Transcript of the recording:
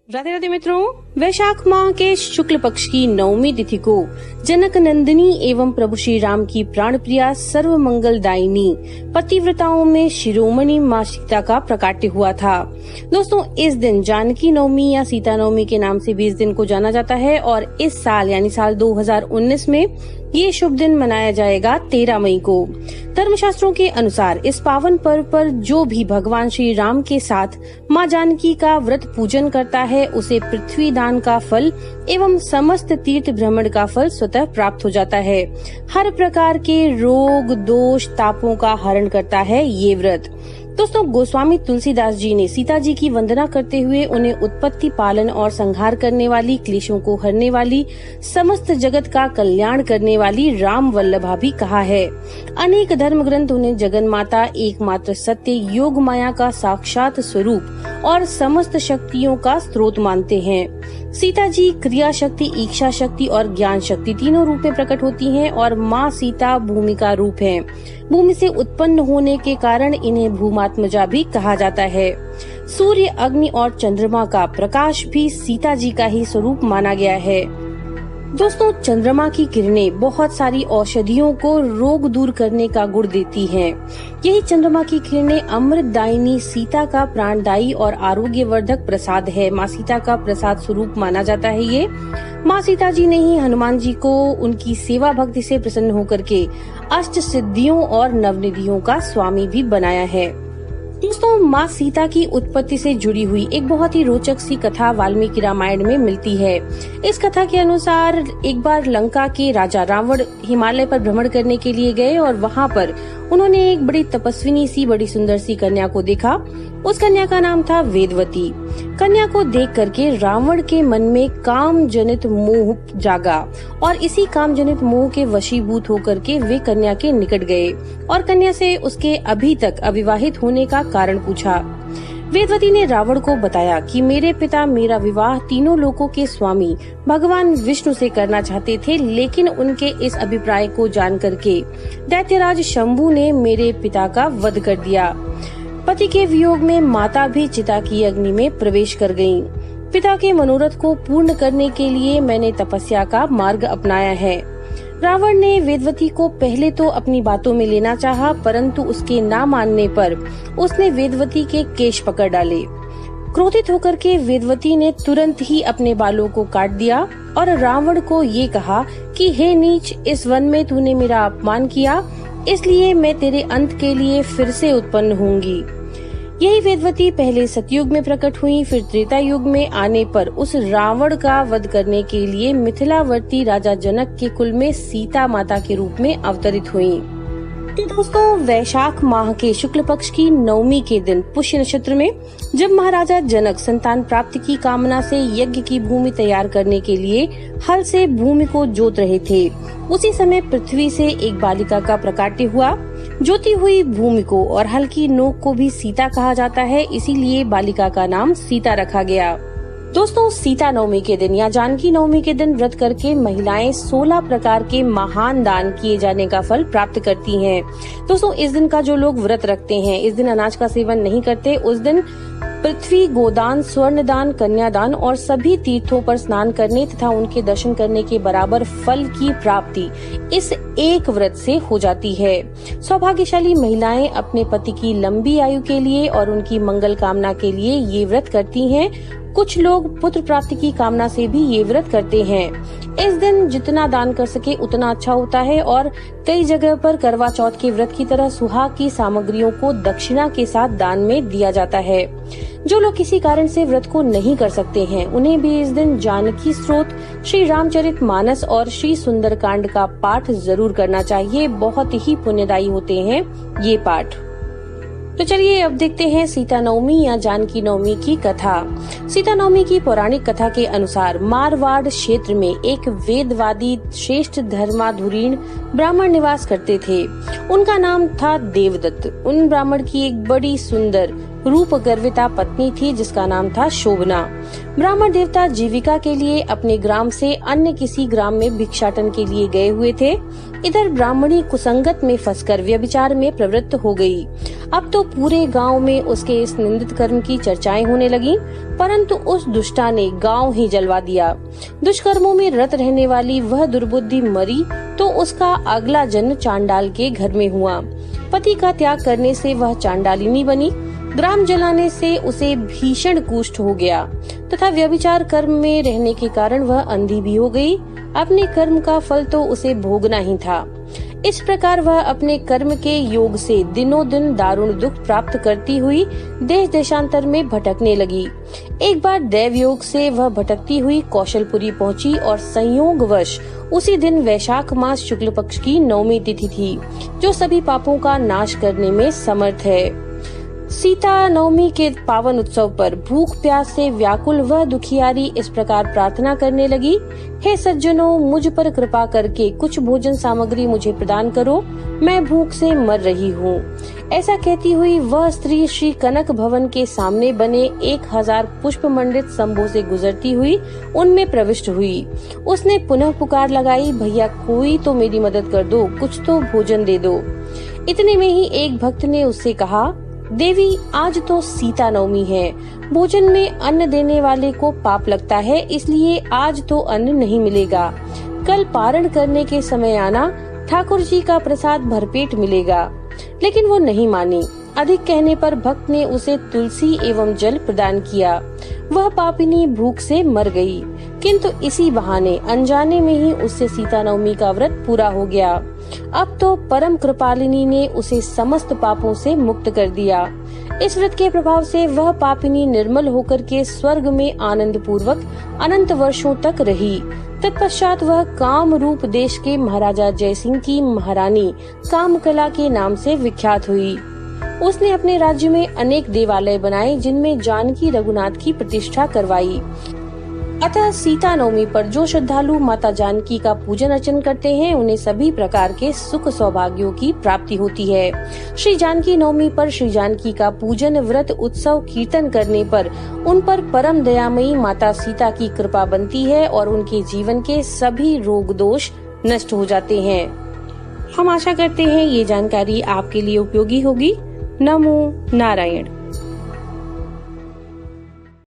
राधे राधे मित्रों, वैशाख माह के शुक्ल पक्ष की नवमी तिथि को जनक नंदिनी एवं प्रभु श्री राम की प्राण प्रिया सर्व मंगलदायिनी पतिव्रताओं में शिरोमणि माँ सीता का प्रकाट्य हुआ था। दोस्तों, इस दिन जानकी नवमी या सीता नवमी के नाम से भी इस दिन को जाना जाता है और इस साल यानी साल 2019 में ये शुभ दिन मनाया जाएगा 13 मई को। धर्मशास्त्रों के अनुसार इस पावन पर्व पर जो भी भगवान श्री राम के साथ माँ जानकी का व्रत पूजन करता है उसे पृथ्वी दान का फल एवं समस्त तीर्थ भ्रमण का फल स्वतः प्राप्त हो जाता है। हर प्रकार के रोग दोष तापों का हरण करता है ये व्रत। दोस्तों, गोस्वामी तुलसीदास जी ने सीता जी की वंदना करते हुए उन्हें उत्पत्ति पालन और संहार करने वाली, क्लेशों को हरने वाली, समस्त जगत का कल्याण करने वाली राम वल्लभा भी कहा है। अनेक धर्म ग्रंथ उन्हें जगन माता, एकमात्र सत्य, योग माया का साक्षात स्वरूप और समस्त शक्तियों का स्रोत मानते हैं। सीता जी क्रिया शक्ति, इच्छा शक्ति और ज्ञान शक्ति तीनों रूप में प्रकट होती हैं और माँ सीता भूमि का रूप है। भूमि से उत्पन्न होने के कारण इन्हें भूमात्मजा भी कहा जाता है। सूर्य, अग्नि और चंद्रमा का प्रकाश भी सीता जी का ही स्वरूप माना गया है। दोस्तों, चंद्रमा की किरणें बहुत सारी औषधियों को रोग दूर करने का गुण देती हैं। यही चंद्रमा की किरणें अमृतदायिनी सीता का प्राणदायी और आरोग्यवर्धक प्रसाद है। माँ सीता का प्रसाद स्वरूप माना जाता है ये। माँ सीता जी ने ही हनुमान जी को उनकी सेवा भक्ति से प्रसन्न होकर के अष्ट सिद्धियों और नवनिधियों का स्वामी भी बनाया है। दोस्तों, माँ सीता की उत्पत्ति से जुड़ी हुई एक बहुत ही रोचक सी कथा वाल्मीकि रामायण में मिलती है। इस कथा के अनुसार एक बार लंका के राजा रावण हिमालय पर भ्रमण करने के लिए गए और वहाँ पर उन्होंने एक बड़ी तपस्विनी सी बड़ी सुंदर सी कन्या को देखा। उस कन्या का नाम था वेदवती। कन्या को देख करके रावण के मन में काम जनित मोह जागा और इसी काम जनित मोह के वशीभूत होकर के वे कन्या के निकट गए और कन्या से उसके अभी तक अविवाहित होने का कारण पूछा। वेदवती ने रावण को बताया कि मेरे पिता मेरा विवाह तीनों लोकों के स्वामी भगवान विष्णु से करना चाहते थे, लेकिन उनके इस अभिप्राय को जान करके दैत्यराज शंभु ने मेरे पिता का वध कर दिया। पति के वियोग में माता भी चिता की अग्नि में प्रवेश कर गयीं। पिता के मनोरथ को पूर्ण करने के लिए मैंने तपस्या का मार्ग अपनाया है। रावण ने वेदवती को पहले तो अपनी बातों में लेना चाहा, परंतु उसके ना मानने पर उसने वेदवती के केश पकड़ डाले। क्रोधित होकर के वेदवती ने तुरंत ही अपने बालों को काट दिया और रावण को ये कहा कि हे नीच, इस वन में तूने मेरा अपमान किया, इसलिए मैं तेरे अंत के लिए फिर से उत्पन्न होंगी। यही वेदवती पहले सतयुग में प्रकट हुई, फिर त्रेता युग में आने पर उस रावण का वध करने के लिए मिथिलावर्ती राजा जनक के कुल में सीता माता के रूप में अवतरित हुई। तो दोस्तों, वैशाख माह के शुक्ल पक्ष की नवमी के दिन पुष्य नक्षत्र में जब महाराजा जनक संतान प्राप्ति की कामना से यज्ञ की भूमि तैयार करने के लिए हल से भूमि को जोत रहे थे, उसी समय पृथ्वी से एक बालिका का प्रकाट्य हुआ। जोती हुई भूमि को और हल की नोक को भी सीता कहा जाता है, इसीलिए बालिका का नाम सीता रखा गया। दोस्तों, सीता नवमी के दिन या जानकी नवमी के दिन व्रत करके महिलाएं 16 प्रकार के महान दान किए जाने का फल प्राप्त करती हैं। दोस्तों, इस दिन का जो लोग व्रत रखते हैं, इस दिन अनाज का सेवन नहीं करते, उस दिन पृथ्वी गोदान, स्वर्ण दान, कन्यादान और सभी तीर्थों पर स्नान करने तथा उनके दर्शन करने के बराबर फल की प्राप्ति इस एक व्रत से हो जाती है। सौभाग्यशाली महिलाएं अपने पति की लंबी आयु के लिए और उनकी मंगल कामना के लिए ये व्रत करती हैं। कुछ लोग पुत्र प्राप्ति की कामना से भी ये व्रत करते हैं। इस दिन जितना दान कर सके उतना अच्छा होता है और कई जगह पर करवा चौथ के व्रत की तरह सुहाग की सामग्रियों को दक्षिणा के साथ दान में दिया जाता है। जो लोग किसी कारण से व्रत को नहीं कर सकते हैं, उन्हें भी इस दिन जानकी स्तोत्र, श्री रामचरित मानस और श्री सुंदरकांड का पाठ जरूर करना चाहिए। बहुत ही पुण्यदायी होते हैं ये पाठ। तो चलिए अब देखते हैं सीता नवमी या जानकी नवमी की कथा। सीता नवमी की पौराणिक कथा के अनुसार मारवाड़ क्षेत्र में एक वेदवादी श्रेष्ठ धर्माधुरीण ब्राह्मण निवास करते थे। उनका नाम था देवदत्त। उन ब्राह्मण की एक बड़ी सुंदर रूप गर्विता पत्नी थी जिसका नाम था शोभना। ब्राह्मण देवता जीविका के लिए अपने ग्राम से अन्य किसी ग्राम में भिक्षाटन के लिए गए हुए थे। इधर ब्राह्मणी कुसंगत में फंसकर व्यभिचार में प्रवृत्त हो गई। अब तो पूरे गांव में उसके इस निंदित कर्म की चर्चाएं होने लगी, परंतु उस दुष्टा ने गांव ही जलवा दिया। दुष्कर्मों में रत रहने वाली वह दुर्बुद्धि मरी तो उसका अगला जन्म चांडाल के घर में हुआ। पति का त्याग करने से वह चांडालिनी बनी। ग्राम जलाने से उसे भीषण कुष्ठ हो गया तथा व्यभिचार कर्म में रहने के कारण वह अंधी भी हो गई। अपने कर्म का फल तो उसे भोगना ही था। इस प्रकार वह अपने कर्म के योग से दिनों दिन दारुण दुख प्राप्त करती हुई देश देशांतर में भटकने लगी। एक बार दैव योग से वह भटकती हुई कौशलपुरी पहुंची और संयोगवश उसी दिन वैशाख मास शुक्ल पक्ष की 9वीं तिथि थी, जो सभी पापों का नाश करने में समर्थ है। सीता नवमी के पावन उत्सव पर भूख प्यास से व्याकुल वह दुखियारी इस प्रकार प्रार्थना करने लगी, हे सज्जनों, मुझ पर कृपा करके कुछ भोजन सामग्री मुझे प्रदान करो, मैं भूख से मर रही हूँ। ऐसा कहती हुई वह स्त्री श्री कनक भवन के सामने बने 1000 पुष्प मंडित स्तंभों से गुजरती हुई उनमें प्रविष्ट हुई। उसने पुनः पुकार लगाई, भैया कोई तो मेरी मदद कर दो, कुछ तो भोजन दे दो। इतने में ही एक भक्त ने उससे कहा, देवी, आज तो सीता नवमी है, भोजन में अन्न देने वाले को पाप लगता है, इसलिए आज तो अन्न नहीं मिलेगा। कल पारण करने के समय आना, ठाकुर जी का प्रसाद भरपेट मिलेगा। लेकिन वो नहीं मानी। अधिक कहने पर भक्त ने उसे तुलसी एवं जल प्रदान किया। वह पापिनी भूख से मर गई, किंतु इसी बहाने अनजाने में ही उससे सीता नवमी का व्रत पूरा हो गया। अब तो परम कृपालिनी ने उसे समस्त पापों से मुक्त कर दिया। इस व्रत के प्रभाव से वह पापिनी निर्मल होकर के स्वर्ग में आनंद पूर्वक अनंत वर्षों तक रही। तत्पश्चात वह काम रूप देश के महाराजा जयसिंह की महारानी कामकला के नाम से विख्यात हुई। उसने अपने राज्य में अनेक देवालय बनाए, जिनमें जानकी रघुनाथ की प्रतिष्ठा करवाई। अतः सीता नवमी पर जो श्रद्धालु माता जानकी का पूजन अर्चन करते हैं, उन्हें सभी प्रकार के सुख सौभाग्यों की प्राप्ति होती है। श्री जानकी नवमी पर श्री जानकी का पूजन, व्रत, उत्सव, कीर्तन करने पर उन पर परम दयामयी माता सीता की कृपा बनती है और उनके जीवन के सभी रोग दोष नष्ट हो जाते हैं। हम आशा करते हैं ये जानकारी आपके लिए उपयोगी होगी। नमो नारायण।